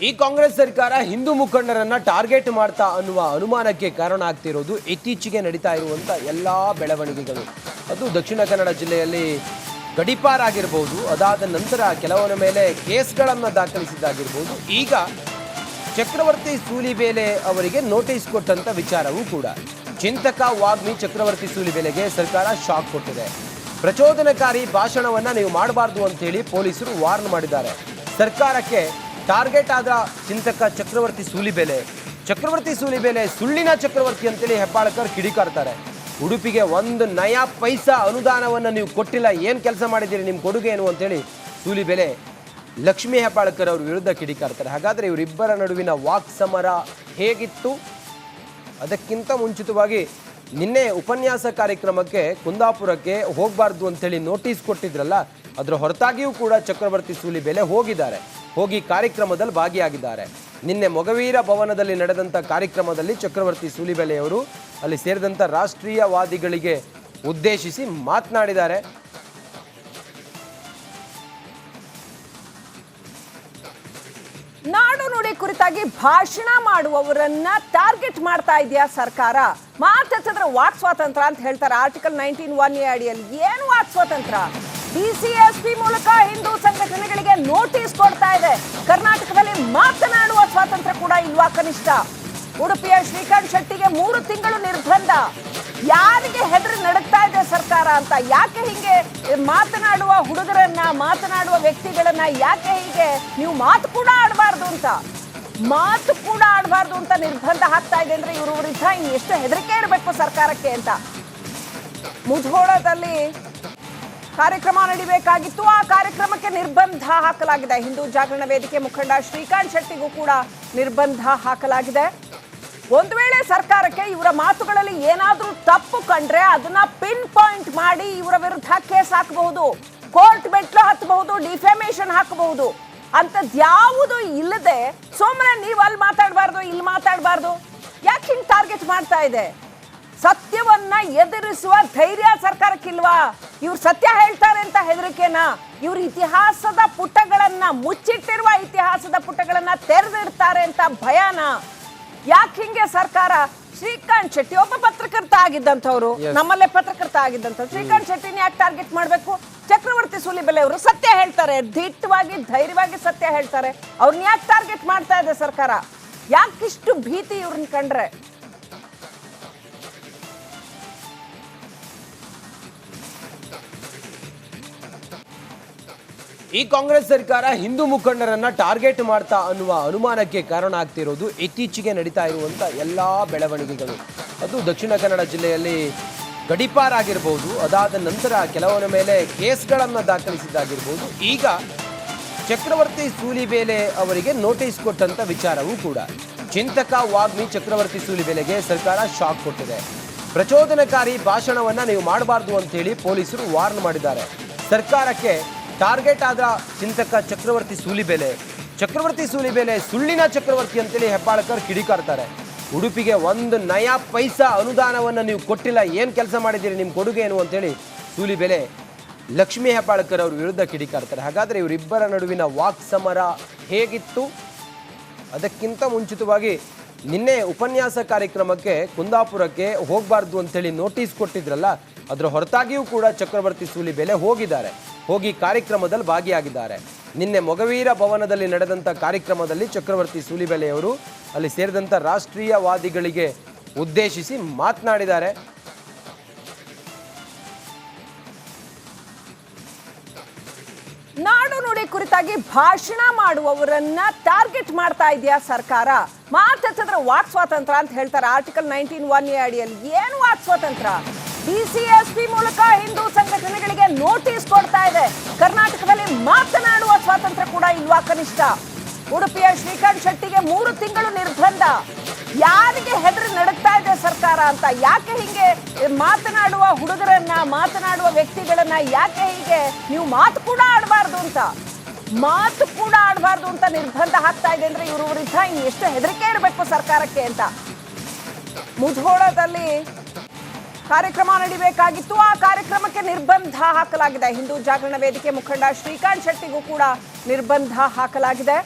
ಈ ಕಾಂಗ್ರೆಸ್ ಸರ್ಕಾರ ಹಿಂದೂ ಮುಖಂಡರನ್ನ ಟಾರ್ಗೆಟ್ ಮಾಡ್ತಾ ಅನ್ನುವ ಅನುಮಾನಕ್ಕೆ ಕಾರಣ ಆಗ್ತಿರೋದು ಇತ್ತೀಚೆಗೆ ನಡೀತಾ ಇರುವಂತ ಎಲ್ಲಾ ಬೆಳವಣಿಗೆಗಳು. ಅದು ದಕ್ಷಿಣ ಕನ್ನಡ ಜಿಲ್ಲೆಯಲ್ಲಿ ಗಡಿಪಾರ್ ಆಗಿರಬಹುದು, ಅದಾದ ನಂತರ ಕೆಲವರ ಮೇಲೆ ಕೇಸ್ಗಳನ್ನು ದಾಖಲಿಸಿದ್ದಾಗಿರ್ಬೋದು. ಈಗ ಚಕ್ರವರ್ತಿ ಸೂಲಿಬೇಲೆ ಅವರಿಗೆ ನೋಟಿಸ್ ಕೊಟ್ಟಂತ ವಿಚಾರವೂ ಕೂಡ. ಚಿಂತಕ ವಾಗ್ಮಿ ಚಕ್ರವರ್ತಿ ಸೂಲಿಬೇಲೆಗೆ ಸರ್ಕಾರ ಶಾಕ್ ಕೊಟ್ಟಿದೆ. ಪ್ರಚೋದನಕಾರಿ ಭಾಷಣವನ್ನ ನೀವು ಮಾಡಬಾರ್ದು ಅಂತ ಹೇಳಿ ಪೊಲೀಸರು ವಾರ್ನ್ ಮಾಡಿದ್ದಾರೆ. ಸರ್ಕಾರಕ್ಕೆ ಟಾರ್ಗೆಟ್ ಆದ ಚಿಂತಕ ಚಕ್ರವರ್ತಿ ಸೂಲಿಬೇಲೆ ಸುಳ್ಳಿನ ಚಕ್ರವರ್ತಿ ಅಂತೇಳಿ ಹೆಬ್ಬಾಳಕರ್ ಕಿಡಿಕಾರ್ತಾರೆ. ಉಡುಪಿಗೆ ಒಂದು ನಯಾ ಪೈಸಾ ಅನುದಾನವನ್ನು ನೀವು ಕೊಟ್ಟಿಲ್ಲ, ಏನು ಕೆಲಸ ಮಾಡಿದ್ದೀರಿ, ನಿಮ್ಮ ಕೊಡುಗೆ ಏನು ಅಂತೇಳಿ ಸೂಲಿಬೇಲೆ ಲಕ್ಷ್ಮೀ ಹೆಬ್ಬಾಳಕರ್ ಅವ್ರ ವಿರುದ್ಧ ಕಿಡಿಕಾರ್ತಾರೆ. ಹಾಗಾದರೆ ಇವರಿಬ್ಬರ ನಡುವಿನ ವಾಕ್ ಸಮರ ಹೇಗಿತ್ತು? ಅದಕ್ಕಿಂತ ಮುಂಚಿತವಾಗಿ ನಿನ್ನೆ ಉಪನ್ಯಾಸ ಕಾರ್ಯಕ್ರಮಕ್ಕೆ ಕುಂದಾಪುರಕ್ಕೆ ಹೋಗಬಾರ್ದು ಅಂತೇಳಿ ನೋಟಿಸ್ ಕೊಟ್ಟಿದ್ರಲ್ಲ, ಅದರ ಹೊರತಾಗಿಯೂ ಕೂಡ ಚಕ್ರವರ್ತಿ ಸೂಲಿಬೇಲೆ ಹೋಗಿ ಕಾರ್ಯಕ್ರಮದಲ್ಲಿ ಭಾಗಿಯಾಗಿದ್ದಾರೆ. ನಿನ್ನೆ ಮೊಗವೀರ ಭವನದಲ್ಲಿ ನಡೆದಂಥ ಕಾರ್ಯಕ್ರಮದಲ್ಲಿ ಚಕ್ರವರ್ತಿ ಸೂಲಿಬೇಲೆಯವರು ಅಲ್ಲಿ ಸೇರಿದಂಥ ರಾಷ್ಟ್ರೀಯವಾದಿಗಳಿಗೆ ಉದ್ದೇಶಿಸಿ ಮಾತನಾಡಿದ್ದಾರೆ. ನಾಡು ನುಡಿ ಕುರಿತಾಗಿ ಭಾಷಣ ಮಾಡುವವರನ್ನ ಟಾರ್ಗೆಟ್ ಮಾಡ್ತಾ ಇದೆಯಾ ಸರ್ಕಾರ? ಮಾತಾಡಿದ್ರೆ ವಾಕ್ ಸ್ವಾತಂತ್ರ್ಯ ಅಂತ ಹೇಳ್ತಾರೆ. ಆರ್ಟಿಕಲ್ 19(1) ಅಡಿಯಲ್ಲಿ ಏನು ವಾಕ್ ಸ್ವಾತಂತ್ರ್ಯ? ಡಿಸಿಎಸ್ಪಿ ಮೂಲಕ ಹಿಂದೂ ಸಂಘಟನೆಗಳಿಗೆ ನೋಟಿಸ್ ಕೊಡ್ತಾ ಇದೆ. ಕರ್ನಾಟಕದಲ್ಲಿ ಮಾತನಾಡುವ ಸ್ವಾತಂತ್ರ್ಯ ಕೂಡ ಇಲ್ವಾ ಕನಿಷ್ಠ? ಉಡುಪಿಯ ಶ್ರೀಕಾಂತ್ ಶೆಟ್ಟಿಗೆ 3 ತಿಂಗಳು ನಿರ್ಬಂಧ. ಯಾರಿಗೆ ಹೆದರಿ ನಡುತ್ತಾ ಇದೆ ಸರ್ಕಾರ ಅಂತ? ಯಾಕೆ ಹೀಗೆ ಮಾತನಾಡುವ ಹುಡುಗರನ್ನ, ಮಾತನಾಡುವ ವ್ಯಕ್ತಿಗಳನ್ನ ಯಾಕೆ ಹೀಗೆ ನೀವು ಮಾತು ಕೂಡ ಆಡಬಾರ್ದು ಅಂತ ನಿರ್ಬಂಧ ಹಾಕ್ತಾ ಇದೆ ಅಂದ್ರೆ ಇವರು ವಿರುದ್ಧ ಇನ್ನು ಎಷ್ಟು ಹೆದರಿಕೆ ಇರಬೇಕು ಸರ್ಕಾರಕ್ಕೆ ಅಂತ. ಮುಧೋಳದಲ್ಲಿ ಕಾರ್ಯಕ್ರಮ ನಡೀಬೇಕಾಗಿತ್ತು, ಆ ಕಾರ್ಯಕ್ರಮಕ್ಕೆ ನಿರ್ಬಂಧ ಹಾಕಲಾಗಿದೆ. ಹಿಂದೂ ಜಾಗರಣ ವೇದಿಕೆ ಮುಖಂಡ ಶ್ರೀಕಾಂತ್ ಶೆಟ್ಟಿಗೂ ಕೂಡ ನಿರ್ಬಂಧ ಹಾಕಲಾಗಿದೆ. ಒಂದು ವೇಳೆ ಸರ್ಕಾರಕ್ಕೆ ಇವರ ಮಾತುಗಳಲ್ಲಿ ಏನಾದ್ರೂ ತಪ್ಪು ಕಂಡ್ರೆ ಅದನ್ನ ಪಿನ್ ಪಾಯಿಂಟ್ ಮಾಡಿ ಇವರ ವಿರುದ್ಧ ಕೇಸ್ ಹಾಕಬಹುದು, ಕೋರ್ಟ್ ಮೆಟ್ಲು ಹತ್ತಬಹುದು, ಡಿಫೆಮೇಷನ್ ಹಾಕಬಹುದು. ಅಂತದ್ಯಾವುದು ಇಲ್ಲದೆ ಸುಮ್ಮನೆ ನೀವು ಅಲ್ಲಿ ಮಾತಾಡಬಾರ್ದು, ಇಲ್ಲಿ ಮಾತಾಡಬಾರ್ದು, ಯಾಕೆ ಹಿಂಗ್ ಟಾರ್ಗೆಟ್ ಮಾಡ್ತಾ ಇದೆ? ಸತ್ಯವನ್ನ ಎದುರಿಸುವ ಧೈರ್ಯ ಸರ್ಕಾರಕ್ಕಿಲ್ವಾ? ಇವ್ರು ಸತ್ಯ ಹೇಳ್ತಾರೆ ಅಂತ ಹೆದರಿಕೆನಾ? ಇವ್ರ ಇತಿಹಾಸದ ಪುಟಗಳನ್ನ, ಮುಚ್ಚಿಟ್ಟಿರುವ ಇತಿಹಾಸದ ಪುಟಗಳನ್ನ ತೆರೆದಿಡ್ತಾರೆ ಅಂತ ಭಯನಾ? ಯಾಕೆ ಹಿಂಗೆ ಸರ್ಕಾರ? ಶ್ರೀಕಾಂತ್ ಶೆಟ್ಟಿ ಒಬ್ಬ ಪತ್ರಕರ್ತ ಆಗಿದ್ದಂಥವ್ರು, ನಮ್ಮಲ್ಲೇ ಪತ್ರಕರ್ತ ಆಗಿದ್ದಂಥವ್ರು. ಶ್ರೀಕಾಂತ್ ಶೆಟ್ಟಿನ ಯಾಕೆ ಟಾರ್ಗೆಟ್ ಮಾಡಬೇಕು? ಚಕ್ರವರ್ತಿ ಸೂಲಿಬೇಲೆ ಅವರು ಸತ್ಯ ಹೇಳ್ತಾರೆ, ದಿಟ್ಟವಾಗಿ ಧೈರ್ಯವಾಗಿ ಸತ್ಯ ಹೇಳ್ತಾರೆ. ಅವ್ರನ್ನ ಯಾಕೆ ಟಾರ್ಗೆಟ್ ಮಾಡ್ತಾ ಇದೆ ಸರ್ಕಾರ? ಯಾಕಿಷ್ಟು ಭೀತಿ ಇವ್ರನ್ನ ಕಂಡ್ರೆ? ಈ ಕಾಂಗ್ರೆಸ್ ಸರ್ಕಾರ ಹಿಂದೂ ಮುಖಂಡರನ್ನ ಟಾರ್ಗೆಟ್ ಮಾಡ್ತಾ ಅನ್ನುವ ಅನುಮಾನಕ್ಕೆ ಕಾರಣ ಆಗ್ತಿರೋದು ಇತ್ತೀಚೆಗೆ ನಡೀತಾ ಇರುವಂತ ಎಲ್ಲಾ ಬೆಳವಣಿಗೆಗಳು. ಅದು ದಕ್ಷಿಣ ಕನ್ನಡ ಜಿಲ್ಲೆಯಲ್ಲಿ ಗಡಿಪಾರ್ ಆಗಿರಬಹುದು, ಅದಾದ ನಂತರ ಕೆಲವರ ಮೇಲೆ ಕೇಸ್ಗಳನ್ನು ದಾಖಲಿಸಿದ್ದಾಗಿರ್ಬೋದು. ಈಗ ಚಕ್ರವರ್ತಿ ಸೂಲಿಬೇಲೆ ಅವರಿಗೆ ನೋಟಿಸ್ ಕೊಟ್ಟಂತ ವಿಚಾರವೂ ಕೂಡ. ಚಿಂತಕ ವಾಗ್ಮಿ ಚಕ್ರವರ್ತಿ ಸೂಲಿಬೇಲೆಗೆ ಸರ್ಕಾರ ಶಾಕ್ ಕೊಟ್ಟಿದೆ. ಪ್ರಚೋದನಕಾರಿ ಭಾಷಣವನ್ನ ನೀವು ಮಾಡಬಾರ್ದು ಅಂತ ಹೇಳಿ ಪೊಲೀಸರು ವಾರ್ನ್ ಮಾಡಿದ್ದಾರೆ. ಸರ್ಕಾರಕ್ಕೆ ಟಾರ್ಗೆಟ್ ಆದ ಚಿಂತಕ ಚಕ್ರವರ್ತಿ ಸೂಲಿಬೇಲೆ ಸುಳ್ಳಿನ ಚಕ್ರವರ್ತಿ ಅಂತೇಳಿ ಹೆಬ್ಬಾಳಕರ್ ಕಿಡಿಕಾರ್ತಾರೆ. ಉಡುಪಿಗೆ ಒಂದು ನಯಾ ಪೈಸಾ ಅನುದಾನವನ್ನು ನೀವು ಕೊಟ್ಟಿಲ್ಲ, ಏನು ಕೆಲಸ ಮಾಡಿದ್ದೀರಿ, ನಿಮ್ಮ ಕೊಡುಗೆ ಏನು ಅಂತೇಳಿ ಸೂಲಿಬೇಲೆ ಲಕ್ಷ್ಮೀ ಹೆಬ್ಬಾಳಕರ್ ಅವ್ರ ವಿರುದ್ಧ ಕಿಡಿಕಾರ್ತಾರೆ. ಹಾಗಾದರೆ ಇವರಿಬ್ಬರ ನಡುವಿನ ವಾಕ್ ಸಮರ ಹೇಗಿತ್ತು? ಅದಕ್ಕಿಂತ ಮುಂಚಿತವಾಗಿ ನಿನ್ನೆ ಉಪನ್ಯಾಸ ಕಾರ್ಯಕ್ರಮಕ್ಕೆ ಕುಂದಾಪುರಕ್ಕೆ ಹೋಗಬಾರ್ದು ಅಂತೇಳಿ ನೋಟಿಸ್ ಕೊಟ್ಟಿದ್ರಲ್ಲ, ಅದರ ಹೊರತಾಗಿಯೂ ಕೂಡ ಚಕ್ರವರ್ತಿ ಸೂಲಿಬೇಲೆ ಹೋಗಿ ಕಾರ್ಯಕ್ರಮದಲ್ಲಿ ಭಾಗಿಯಾಗಿದ್ದಾರೆ. ನಿನ್ನೆ ಮೊಗವೀರ ಭವನದಲ್ಲಿ ನಡೆದಂಥ ಕಾರ್ಯಕ್ರಮದಲ್ಲಿ ಚಕ್ರವರ್ತಿ ಸೂಲಿಬೇಲೆಯವರು ಅಲ್ಲಿ ಸೇರಿದಂಥ ರಾಷ್ಟ್ರೀಯವಾದಿಗಳಿಗೆ ಉದ್ದೇಶಿಸಿ ಮಾತನಾಡಿದ್ದಾರೆ. ನಾಡು ನುಡಿ ಕುರಿತಾಗಿ ಭಾಷಣ ಮಾಡುವವರನ್ನ ಟಾರ್ಗೆಟ್ ಮಾಡ್ತಾ ಇದೆಯಾ ಸರ್ಕಾರ? ಮಾತಾಡಿದ್ರೆ ವಾಕ್ ಸ್ವಾತಂತ್ರ್ಯ ಅಂತ ಹೇಳ್ತಾರೆ. ಆರ್ಟಿಕಲ್ 19(1) ಅಡಿಯಲ್ಲಿ ಏನು ವಾಕ್ ಸ್ವಾತಂತ್ರ್ಯ? ಡಿಸಿಎಸ್ಪಿ ಮೂಲಕ ಹಿಂದೂ ಸಂಘಟನೆಗಳಿಗೆ ನೋಟಿಸ್ ಕೊಡ್ತಾ ಇದೆ. ಕರ್ನಾಟಕದಲ್ಲಿ ಮಾತನಾಡುವ ಸ್ವಾತಂತ್ರ್ಯ ಕೂಡ ಇಲ್ವಾ ಕನಿಷ್ಠ? ಉಡುಪಿಯ ಶ್ರೀಕಾಂತ್ ಶೆಟ್ಟಿಗೆ 3 ತಿಂಗಳು ನಿರ್ಬಂಧ. ಯಾರಿಗೆ ಹೆದರಿ ನಡುತ್ತಾ ಇದೆ ಸರ್ಕಾರ ಅಂತ? ಯಾಕೆ ಹೀಗೆ ಮಾತನಾಡುವ ಹುಡುಗರನ್ನ, ಮಾತನಾಡುವ ವ್ಯಕ್ತಿಗಳನ್ನ ಯಾಕೆ ಹೀಗೆ ನೀವು ಮಾತು ಕೂಡ ಆಡಬಾರ್ದು ಅಂತ ನಿರ್ಬಂಧ ಹಾಕ್ತಾ ಇದೆ ಅಂದ್ರೆ ಇವರು ವಿರುದ್ಧ ಇನ್ನು ಎಷ್ಟು ಹೆದರಿಕೆ ಇರಬೇಕು ಸರ್ಕಾರಕ್ಕೆ ಅಂತ. ಮುಧೋಳದಲ್ಲಿ ಕಾರ್ಯಕ್ರಮ ನಡೀಬೇಕಾಗಿತ್ತು, ಆ ಕಾರ್ಯಕ್ರಮಕ್ಕೆ ನಿರ್ಬಂಧ ಹಾಕಲಾಗಿದೆ. ಹಿಂದೂ ಜಾಗರಣ ವೇದಿಕೆ ಮುಖಂಡ ಶ್ರೀಕಾಂತ್ ಶೆಟ್ಟಿಗೂ ಕೂಡ ನಿರ್ಬಂಧ ಹಾಕಲಾಗಿದೆ.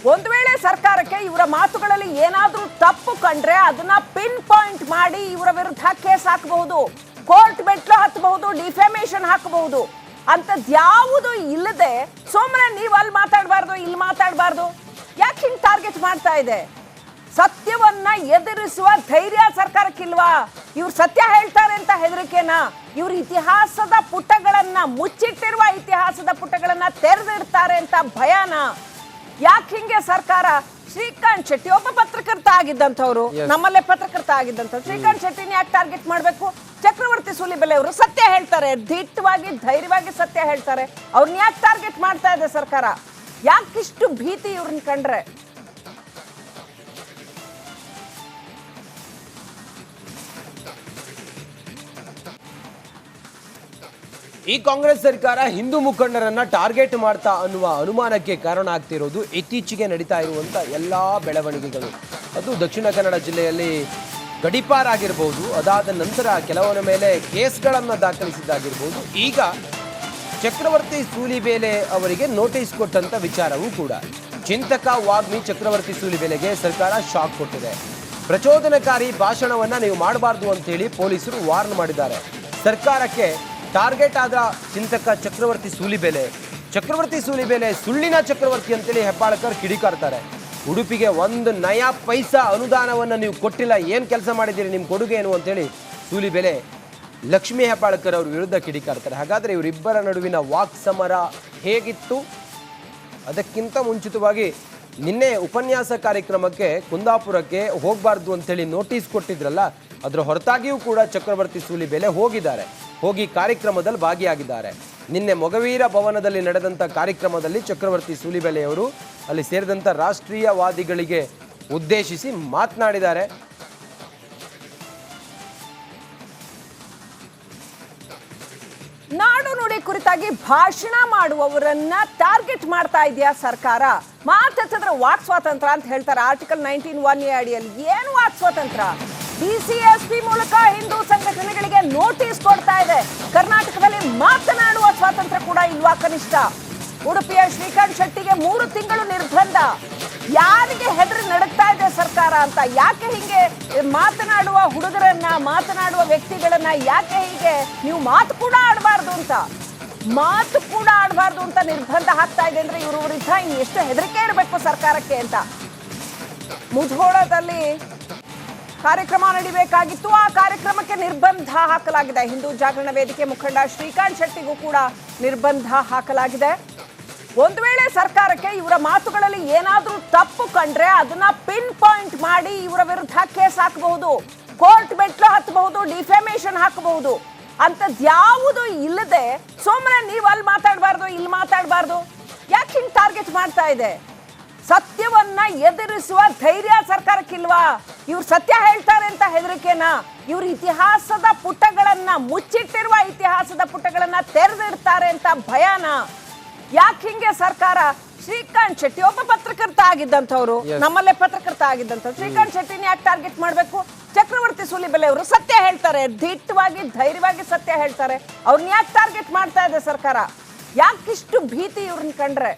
ಒಂದು ವೇಳೆ ಸರ್ಕಾರಕ್ಕೆ ಇವರ ಮಾತುಗಳಲ್ಲಿ ಏನಾದ್ರೂ ತಪ್ಪು ಕಂಡ್ರೆ ಅದನ್ನ ಪಿನ್ ಪಾಯಿಂಟ್ ಮಾಡಿ ಇವರ ವಿರುದ್ಧ ಕೇಸ್ ಹಾಕಬಹುದು, ಕೋರ್ಟ್ ಮೆಟ್ಲು ಹತ್ತಬಹುದು, ಡಿಫೆಮೇಷನ್ ಹಾಕಬಹುದು. ಅಂತದ್ಯಾವುದು ಇಲ್ಲದೆ ಸುಮ್ಮನೆ ನೀವು ಅಲ್ಲಿ ಮಾತಾಡಬಾರ್ದು ಇಲ್ಲಿ ಮಾತಾಡಬಾರ್ದು ಯಾಕೆ ಹಿಂಗ್ ಟಾರ್ಗೆಟ್ ಮಾಡ್ತಾ ಇದೆ? ಸತ್ಯವನ್ನ ಎದುರಿಸುವ ಧೈರ್ಯ ಸರ್ಕಾರಕ್ಕಿಲ್ವಾ? ಇವ್ರು ಸತ್ಯ ಹೇಳ್ತಾರೆ ಅಂತ ಹೆದರಿಕೆನಾ? ಇವ್ರ ಇತಿಹಾಸದ ಪುಟಗಳನ್ನ ಮುಚ್ಚಿಟ್ಟಿರುವ ಇತಿಹಾಸದ ಪುಟಗಳನ್ನ ತೆರೆದಿಡ್ತಾರೆ ಅಂತ ಭಯನಾ? ಯಾಕೆ ಹಿಂಗೆ ಸರ್ಕಾರ? ಶ್ರೀಕಾಂತ್ ಶೆಟ್ಟಿ ಒಬ್ಬ ಪತ್ರಕರ್ತ ಆಗಿದ್ದಂಥವ್ರು, ನಮ್ಮಲ್ಲೇ ಪತ್ರಕರ್ತ ಆಗಿದ್ದಂಥವ್ರು. ಶ್ರೀಕಾಂತ್ ಶೆಟ್ಟಿನ ಯಾಕೆ ಟಾರ್ಗೆಟ್ ಮಾಡಬೇಕು? ಚಕ್ರವರ್ತಿ ಸೂಲಿಬೆಲೆ ಅವರು ಸತ್ಯ ಹೇಳ್ತಾರೆ, ದಿಟ್ಟವಾಗಿ ಧೈರ್ಯವಾಗಿ ಸತ್ಯ ಹೇಳ್ತಾರೆ. ಅವ್ರನ್ನ ಯಾಕೆ ಟಾರ್ಗೆಟ್ ಮಾಡ್ತಾ ಇದೆ ಸರ್ಕಾರ? ಯಾಕಿಷ್ಟು ಭೀತಿ ಇವ್ರನ್ನ ಕಂಡ್ರೆ? ಈ ಕಾಂಗ್ರೆಸ್ ಸರ್ಕಾರ ಹಿಂದೂ ಮುಖಂಡರನ್ನ ಟಾರ್ಗೆಟ್ ಮಾಡ್ತಾ ಅನ್ನುವ ಅನುಮಾನಕ್ಕೆ ಕಾರಣ ಆಗ್ತಿರೋದು ಇತ್ತೀಚೆಗೆ ನಡೀತಾ ಇರುವಂತ ಎಲ್ಲಾ ಬೆಳವಣಿಗೆಗಳು. ಅದು ದಕ್ಷಿಣ ಕನ್ನಡ ಜಿಲ್ಲೆಯಲ್ಲಿ ಗಡಿಪಾರ್ ಆಗಿರಬಹುದು, ಅದಾದ ನಂತರ ಕೆಲವರ ಮೇಲೆ ಕೇಸ್ಗಳನ್ನು ದಾಖಲಿಸಿದ್ದಾಗಿರ್ಬೋದು. ಈಗ ಚಕ್ರವರ್ತಿ ಸೂಲಿಬೇಲೆ ಅವರಿಗೆ ನೋಟಿಸ್ ಕೊಟ್ಟಂತ ವಿಚಾರವೂ ಕೂಡ. ಚಿಂತಕ ವಾಗ್ಮಿ ಚಕ್ರವರ್ತಿ ಸೂಲಿಬೇಲೆಗೆ ಸರ್ಕಾರ ಶಾಕ್ ಕೊಟ್ಟಿದೆ. ಪ್ರಚೋದನಕಾರಿ ಭಾಷಣವನ್ನ ನೀವು ಮಾಡಬಾರ್ದು ಅಂತೇಳಿ ಪೊಲೀಸರು ವಾರ್ನ್ ಮಾಡಿದ್ದಾರೆ. ಸರ್ಕಾರಕ್ಕೆ ಟಾರ್ಗೆಟ್ ಆದ ಚಿಂತಕ ಚಕ್ರವರ್ತಿ ಸೂಲಿಬೇಲೆ ಸುಳ್ಳಿನ ಚಕ್ರವರ್ತಿ ಅಂತೇಳಿ ಹೆಬ್ಬಾಳ್ಕರ್ ಕಿಡಿಕಾರ್ತಾರೆ. ಉಡುಪಿಗೆ 1 ನಯಾ ಪೈಸಾ ಅನುದಾನವನ್ನು ನೀವು ಕೊಟ್ಟಿಲ್ಲ, ಏನು ಕೆಲಸ ಮಾಡಿದ್ದೀರಿ, ನಿಮ್ಮ ಕೊಡುಗೆ ಏನು ಅಂತೇಳಿ ಸೂಲಿಬೇಲೆ ಲಕ್ಷ್ಮೀ ಹೆಬ್ಬಾಳ್ಕರ್ ಅವ್ರ ವಿರುದ್ಧ ಕಿಡಿಕಾರ್ತಾರೆ. ಹಾಗಾದರೆ ಇವರಿಬ್ಬರ ನಡುವಿನ ವಾಕ್ ಸಮರ ಹೇಗಿತ್ತು? ಅದಕ್ಕಿಂತ ಮುಂಚಿತವಾಗಿ ನಿನ್ನೆ ಉಪನ್ಯಾಸ ಕಾರ್ಯಕ್ರಮಕ್ಕೆ ಕುಂದಾಪುರಕ್ಕೆ ಹೋಗಬಾರ್ದು ಅಂತೇಳಿ ನೋಟಿಸ್ ಕೊಟ್ಟಿದ್ರಲ್ಲ, ಅದರ ಹೊರತಾಗಿಯೂ ಕೂಡ ಚಕ್ರವರ್ತಿ ಸೂಲಿಬೇಲೆ ಹೋಗಿ ಕಾರ್ಯಕ್ರಮದಲ್ಲಿ ಭಾಗಿಯಾಗಿದ್ದಾರೆ. ನಿನ್ನೆ ಮೊಗವೀರ ಭವನದಲ್ಲಿ ನಡೆದಂಥ ಕಾರ್ಯಕ್ರಮದಲ್ಲಿ ಚಕ್ರವರ್ತಿ ಸೂಲಿಬೇಲೆಯವರು ಅಲ್ಲಿ ಸೇರಿದಂಥ ರಾಷ್ಟ್ರೀಯವಾದಿಗಳಿಗೆ ಉದ್ದೇಶಿಸಿ ಮಾತನಾಡಿದ್ದಾರೆ. ನಾಡು ನುಡಿ ಕುರಿತಾಗಿ ಭಾಷಣ ಮಾಡುವವರನ್ನ ಟಾರ್ಗೆಟ್ ಮಾಡ್ತಾ ಇದೆಯಾ ಸರ್ಕಾರ? ಮಾತಾಡಿದ್ರೆ ವಾಕ್ ಸ್ವಾತಂತ್ರ್ಯ ಅಂತ ಹೇಳ್ತಾರೆ ಆರ್ಟಿಕಲ್ 19(1)(a) ಅಡಿಯಲ್ಲಿ. ಏನು ವಾಕ್ ಸ್ವಾತಂತ್ರ್ಯ? DCSP ಮೂಲಕ ಹಿಂದೂ ಸಂಘಟನೆಗಳಿಗೆ ನೋಟಿಸ್ ಕೊಡ್ತಾ ಇದೆ. ಕರ್ನಾಟಕದಲ್ಲಿ ಮಾತನಾಡುವ ಸ್ವಾತಂತ್ರ್ಯ ಕೂಡ ಇಲ್ವಾ ಕನಿಷ್ಠ? ಉಡುಪಿಯ ಶ್ರೀಕಾಂತ್ ಶೆಟ್ಟಿಗೆ 3 ತಿಂಗಳು ನಿರ್ಬಂಧ. ಯಾರಿಗೆ ಹೆದರಿ ನಡಕ್ತಾ ಇದೆ ಸರ್ಕಾರ ಅಂತ? ಯಾಕೆ ಹೀಗೆ ಮಾತನಾಡುವ ಹುಡುಗರನ್ನ, ಮಾತನಾಡುವ ವ್ಯಕ್ತಿಗಳನ್ನ ಯಾಕೆ ಹೀಗೆ ನೀವು ಮಾತು ಕೂಡ ಆಡಬಾರ್ದು ಅಂತ ನಿರ್ಬಂಧ ಹಾಕ್ತಾ ಇದೆ ಅಂದ್ರೆ ಇವರು ವಿರುದ್ಧ ಎಷ್ಟು ಹೆದರಿಕೆ ಇರಬೇಕು ಸರ್ಕಾರಕ್ಕೆ ಅಂತ. ಮುಧೋಳದಲ್ಲಿ ಕಾರ್ಯಕ್ರಮ ನಡೀಬೇಕಾಗಿತ್ತು, ಆ ಕಾರ್ಯಕ್ರಮಕ್ಕೆ ನಿರ್ಬಂಧ ಹಾಕಲಾಗಿದೆ. ಹಿಂದೂ ಜಾಗರಣ ವೇದಿಕೆ ಮುಖಂಡ ಶ್ರೀಕಾಂತ್ ಶೆಟ್ಟಿಗೂ ಕೂಡ ನಿರ್ಬಂಧ ಹಾಕಲಾಗಿದೆ. ಒಂದು ವೇಳೆ ಸರ್ಕಾರಕ್ಕೆ ಇವರ ಮಾತುಗಳಲ್ಲಿ ಏನಾದ್ರೂ ತಪ್ಪು ಕಂಡ್ರೆ ಅದನ್ನ ಪಿನ್ ಪಾಯಿಂಟ್ ಮಾಡಿ ಇವರ ವಿರುದ್ಧ ಕೇಸ್ ಹಾಕಬಹುದು, ಕೋರ್ಟ್ ಮೆಟ್ಲು ಹತ್ತಬಹುದು, ಡಿಫೆಮೇಷನ್ ಹಾಕಬಹುದು. ಅಂತದ್ಯಾವುದು ಇಲ್ಲದೆ ಸುಮ್ಮನೆ ನೀವು ಅಲ್ಲಿ ಮಾತಾಡಬಾರ್ದು ಇಲ್ಲಿ ಮಾತಾಡಬಾರ್ದು ಯಾಕೆ ಹಿಂಗ್ ಟಾರ್ಗೆಟ್ ಮಾಡ್ತಾ ಇದೆ? ಸತ್ಯವನ್ನ ಎದುರಿಸುವ ಧೈರ್ಯ ಸರ್ಕಾರಕ್ಕಿಲ್ವಾ? ಇವ್ರು ಸತ್ಯ ಹೇಳ್ತಾರೆ ಅಂತ ಹೆದರಿಕೆನಾ? ಇವ್ರ ಇತಿಹಾಸದ ಪುಟಗಳನ್ನ ಮುಚ್ಚಿಟ್ಟಿರುವ ಇತಿಹಾಸದ ಪುಟಗಳನ್ನ ತೆರೆದಿಡ್ತಾರೆ ಅಂತ ಭಯನಾ? ಯಾಕೆ ಹಿಂಗೆ ಸರ್ಕಾರ? ಶ್ರೀಕಾಂತ್ ಶೆಟ್ಟಿ ಒಬ್ಬ ಪತ್ರಕರ್ತ ಆಗಿದ್ದಂಥವ್ರು, ನಮ್ಮಲ್ಲೇ ಪತ್ರಕರ್ತ ಆಗಿದ್ದಂಥವ್ರು. ಶ್ರೀಕಾಂತ್ ಶೆಟ್ಟಿನ ಯಾಕೆ ಟಾರ್ಗೆಟ್ ಮಾಡಬೇಕು? ಚಕ್ರವರ್ತಿ ಸೂಲಿಬೆಲೆ ಅವರು ಸತ್ಯ ಹೇಳ್ತಾರೆ, ದಿಟ್ಟವಾಗಿ ಧೈರ್ಯವಾಗಿ ಸತ್ಯ ಹೇಳ್ತಾರೆ. ಅವ್ರನ್ನ ಯಾಕೆ ಟಾರ್ಗೆಟ್ ಮಾಡ್ತಾ ಇದೆ ಸರ್ಕಾರ? ಯಾಕಿಷ್ಟು ಭೀತಿ ಇವ್ರನ್ನ ಕಂಡ್ರೆ?